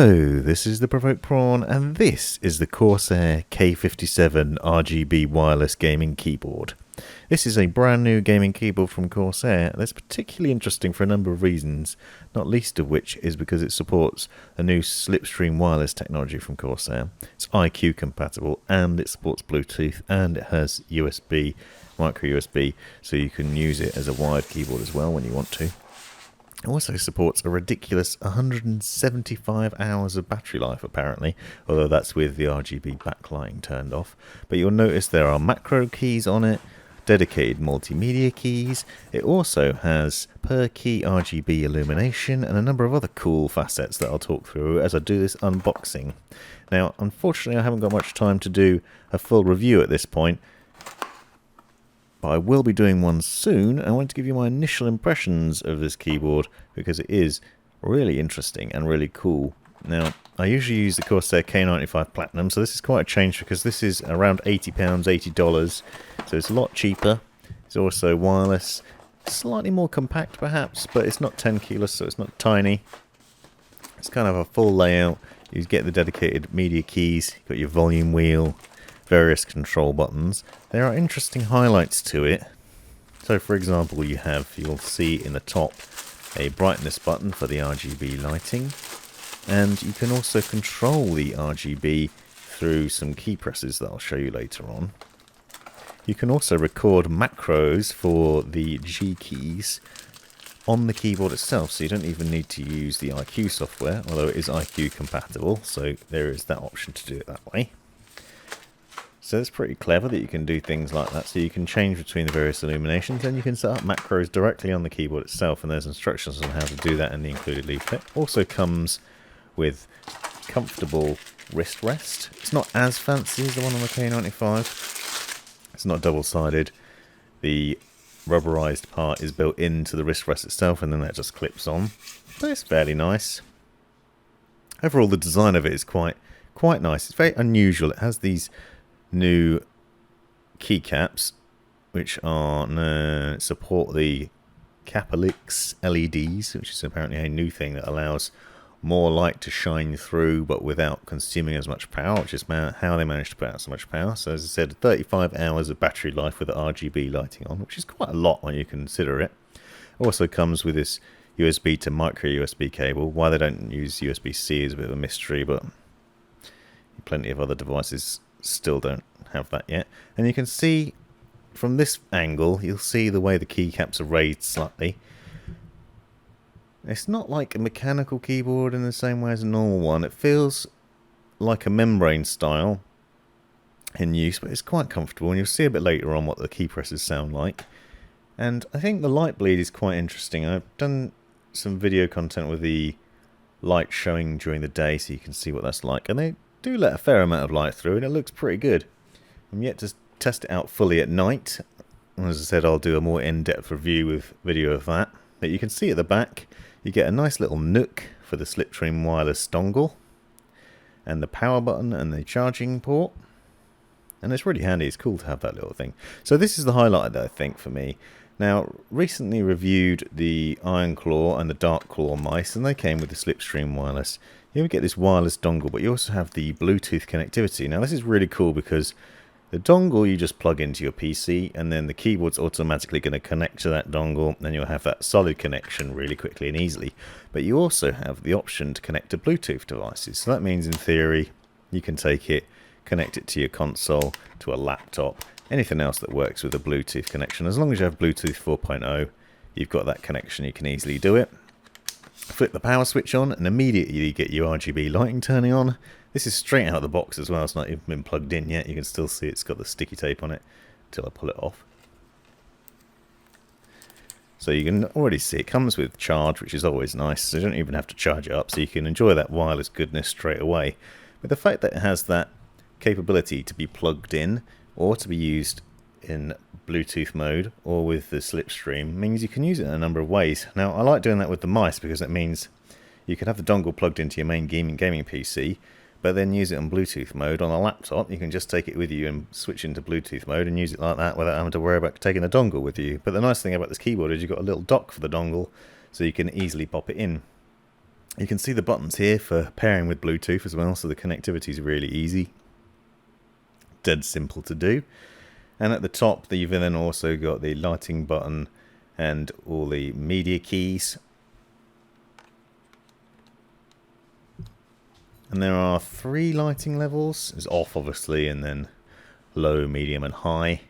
Hello, this is the Provoked Prawn, and this is the Corsair K57 RGB wireless gaming keyboard. This is a brand new gaming keyboard from Corsair that's particularly interesting for a number of reasons, not least of which is because it supports a new SLIPSTREAM wireless technology from Corsair. It's IQ compatible and it supports Bluetooth and it has USB, micro USB, so you can use it as a wired keyboard as well when you want to. It also supports a ridiculous 175 hours of battery life apparently, although that's with the RGB backlighting turned off. But you'll notice there are macro keys on it, dedicated multimedia keys. It also has Per-Key RGB illumination and a number of other cool facets that I'll talk through as I do this unboxing. Now, unfortunately, I haven't got much time to do a full review at this point, but I will be doing one soon. I wanted to give you my initial impressions of this keyboard because it is really interesting and really cool. Now, I usually use the Corsair K95 Platinum, so this is quite a change because this is around £80, $80, so it's a lot cheaper. It's also wireless, slightly more compact perhaps, but it's not 10 kilos, so it's not tiny. It's kind of a full layout. You get the dedicated media keys, you've got your volume wheel, various control buttons. There are interesting highlights to it. So for example, you'll see in the top a brightness button for the RGB lighting, and you can also control the RGB through some key presses that I'll show you later on. You can also record macros for the G keys on the keyboard itself, so you don't even need to use the IQ software, although it is IQ compatible, so there is that option to do it that way. So it's pretty clever that you can do things like that. So you can change between the various illuminations and you can set up macros directly on the keyboard itself, and there's instructions on how to do that in the included leaflet. Also comes with comfortable wrist rest. It's not as fancy as the one on the K95. It's not double-sided. The rubberized part is built into the wrist rest itself and then that just clips on. But it's fairly nice. Overall, the design of it is quite nice. It's very unusual. It has these new keycaps which are support the CAPELLIX LEDs, which is apparently a new thing that allows more light to shine through but without consuming as much power, which is how they managed to put out so much power. So as I said, 35 hours of battery life with the RGB lighting on, which is quite a lot when you consider it. Also comes with this USB to micro USB cable. Why they don't use USB-C is a bit of a mystery, but plenty of other devices still don't have that yet. And you can see from this angle, you'll see the way the keycaps are raised slightly. It's not like a mechanical keyboard in the same way as a normal one. It feels like a membrane style in use, but it's quite comfortable, and you'll see a bit later on what the key presses sound like. And I think the light bleed is quite interesting. I've done some video content with the light showing during the day so you can see what that's like, and they do let a fair amount of light through and it looks pretty good. I'm yet to test it out fully at night. As I said, I'll do a more in-depth review with video of that. But you can see at the back you get a nice little nook for the SLIPSTREAM wireless dongle and the power button and the charging port, and it's really handy. It's cool to have that little thing. So this is the highlight, I think, for me. Now, recently reviewed the Iron Claw and the Dark Claw mice, and they came with the SLIPSTREAM wireless. Here we get this wireless dongle, but you also have the Bluetooth connectivity. Now this is really cool because the dongle you just plug into your PC, and then the keyboard's automatically going to connect to that dongle, and you'll have that solid connection really quickly and easily. But you also have the option to connect to Bluetooth devices. So that means in theory you can take it, connect it to your console, to a laptop, anything else that works with a Bluetooth connection. As long as you have Bluetooth 4.0, you've got that connection, you can easily do it. Flip the power switch on and immediately you get your RGB lighting turning on. This is straight out of the box as well. It's not even been plugged in yet. You can still see it's got the sticky tape on it until I pull it off. So you can already see it comes with charge, which is always nice. So you don't even have to charge it up, so you can enjoy that wireless goodness straight away. But the fact that it has that capability to be plugged in or to be used in Bluetooth mode or with the SLIPSTREAM means you can use it in a number of ways. Now I like doing that with the mice because it means you can have the dongle plugged into your main gaming PC, but then use it on Bluetooth mode on a laptop. You can just take it with you and switch into Bluetooth mode and use it like that without having to worry about taking the dongle with you. But the nice thing about this keyboard is you've got a little dock for the dongle, so you can easily pop it in. You can see the buttons here for pairing with Bluetooth as well, so the connectivity is really easy. Dead simple to do. And at the top, you've then also got the lighting button and all the media keys. And there are 3 lighting levels. It's off, obviously, and then low, medium, and high.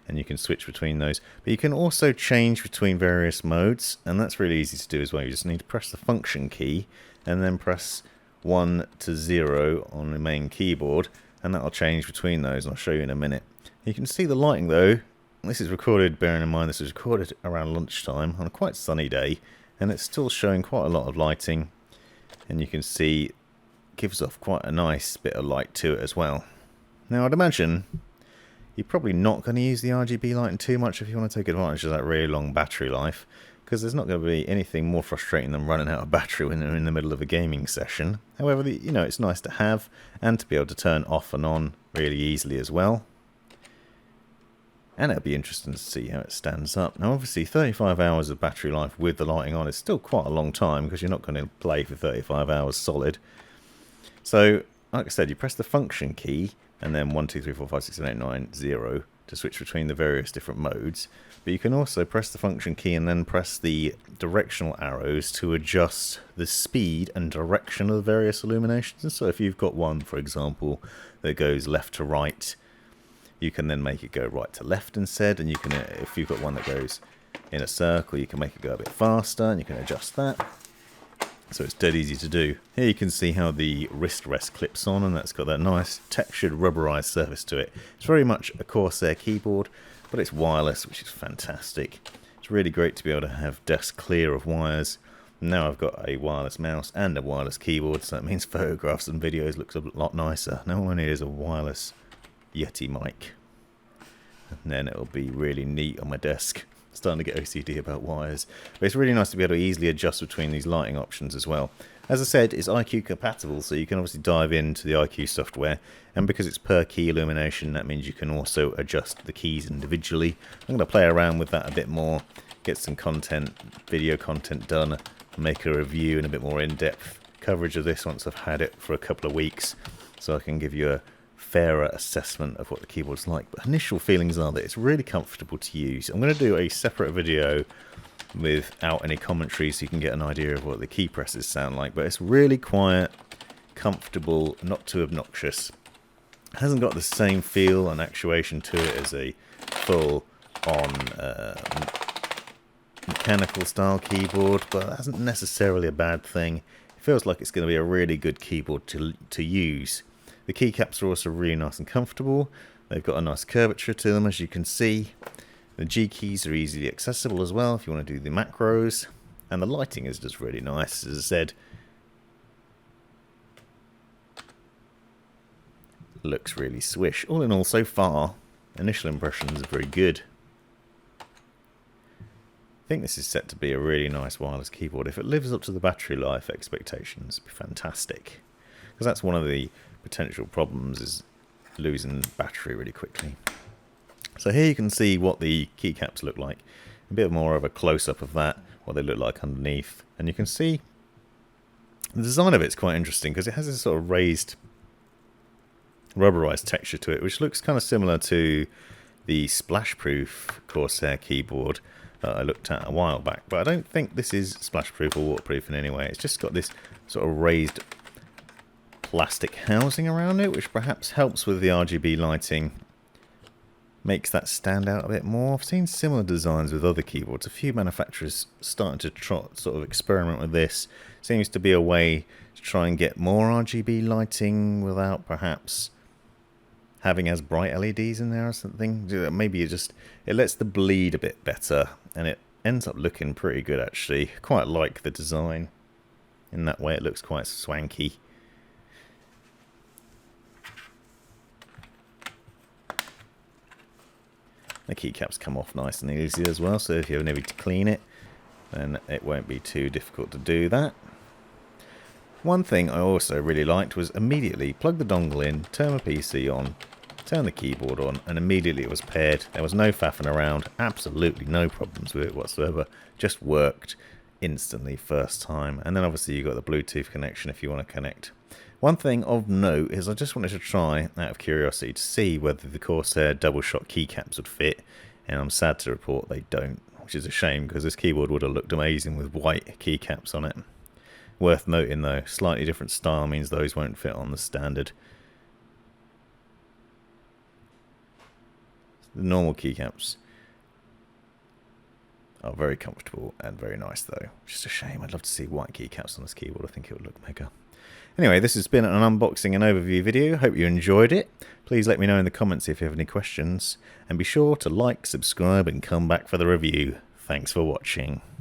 And you can switch between those. But you can also change between various modes, and that's really easy to do as well. You just need to press the function key and then press 1 to 0 on the main keyboard, and that'll change between those. I'll show you in a minute. You can see the lighting though. This is recorded, bearing in mind this is recorded around lunchtime on a quite sunny day, and it's still showing quite a lot of lighting, and you can see it gives off quite a nice bit of light to it as well. Now I'd imagine you're probably not going to use the RGB lighting too much if you want to take advantage of that really long battery life, because there's not going to be anything more frustrating than running out of battery when you're in the middle of a gaming session. However, you know, it's nice to have and to be able to turn off and on really easily as well. And it'll be interesting to see how it stands up. Now obviously 35 hours of battery life with the lighting on is still quite a long time, because you're not going to play for 35 hours solid. So like I said, you press the function key and then 1, 2, 3, 4, 5, 6, 7, 8, 9, 0 to switch between the various different modes. But you can also press the function key and then press the directional arrows to adjust the speed and direction of the various illuminations. So if you've got one, for example, that goes left to right, you can then make it go right to left instead, and you can, if you've got one that goes in a circle, you can make it go a bit faster, and you can adjust that. So it's dead easy to do. Here you can see how the wrist rest clips on, and that's got that nice textured rubberized surface to it. It's very much a Corsair keyboard, but it's wireless, which is fantastic. It's really great to be able to have desk clear of wires. Now I've got a wireless mouse and a wireless keyboard, so that means photographs and videos looks a lot nicer. Now all I need is a wireless Yeti mic, and then it'll be really neat on my desk. Starting to get OCD about wires, but it's really nice to be able to easily adjust between these lighting options as well. As I said, it's IQ compatible, so you can obviously dive into the IQ software, and because it's per key illumination, that means you can also adjust the keys individually. I'm going to play around with that a bit more, get some content, video content done, make a review and a bit more in-depth coverage of this once I've had it for a couple of weeks, so I can give you a fairer assessment of what the keyboard's like. But initial feelings are that it's really comfortable to use. I'm going to do a separate video without any commentary so you can get an idea of what the key presses sound like, but it's really quiet, comfortable, not too obnoxious. It hasn't got the same feel and actuation to it as a full on mechanical style keyboard, but that isn't necessarily a bad thing. It feels like it's going to be a really good keyboard to use. The keycaps are also really nice and comfortable. They've got a nice curvature to them, as you can see. The G keys are easily accessible as well if you want to do the macros. And the lighting is just really nice, as I said. Looks really swish. All in all, so far, initial impressions are very good. I think this is set to be a really nice wireless keyboard. If it lives up to the battery life expectations, it'd be fantastic. Because that's one of the potential problems, is losing battery really quickly. So here you can see what the keycaps look like. A bit more of a close-up of that, what they look like underneath. And you can see the design of it's quite interesting, because it has this sort of raised rubberized texture to it, which looks kind of similar to the splash-proof Corsair keyboard that I looked at a while back. But I don't think this is splash-proof or waterproof in any way. It's just got this sort of raised plastic housing around it, which perhaps helps with the RGB lighting, makes that stand out a bit more. I've seen similar designs with other keyboards. A few manufacturers starting to sort of experiment with this. Seems to be a way to try and get more RGB lighting without perhaps having as bright LEDs in there or something. Maybe it lets the bleed a bit better, and it ends up looking pretty good actually. Quite like the design in that way. It looks quite swanky. The keycaps come off nice and easy as well, so if you ever need to clean it, then it won't be too difficult to do that. One thing I also really liked was immediately plug the dongle in, turn my PC on, turn the keyboard on, and immediately it was paired. There was no faffing around, absolutely no problems with it whatsoever, just worked. instantly first time. And then obviously you've got the Bluetooth connection if you want to connect. One thing of note is I just wanted to try, out of curiosity, to see whether the Corsair double shot keycaps would fit, and I'm sad to report they don't, which is a shame because this keyboard would have looked amazing with white keycaps on it. Worth noting though, slightly different style means those won't fit on the standard. The normal keycaps are very comfortable and very nice though. Just a shame, I'd love to see white keycaps on this keyboard, I think it would look mega. Anyway, this has been an unboxing and overview video. Hope you enjoyed it. Please let me know in the comments if you have any questions. And be sure to like, subscribe and come back for the review. Thanks for watching.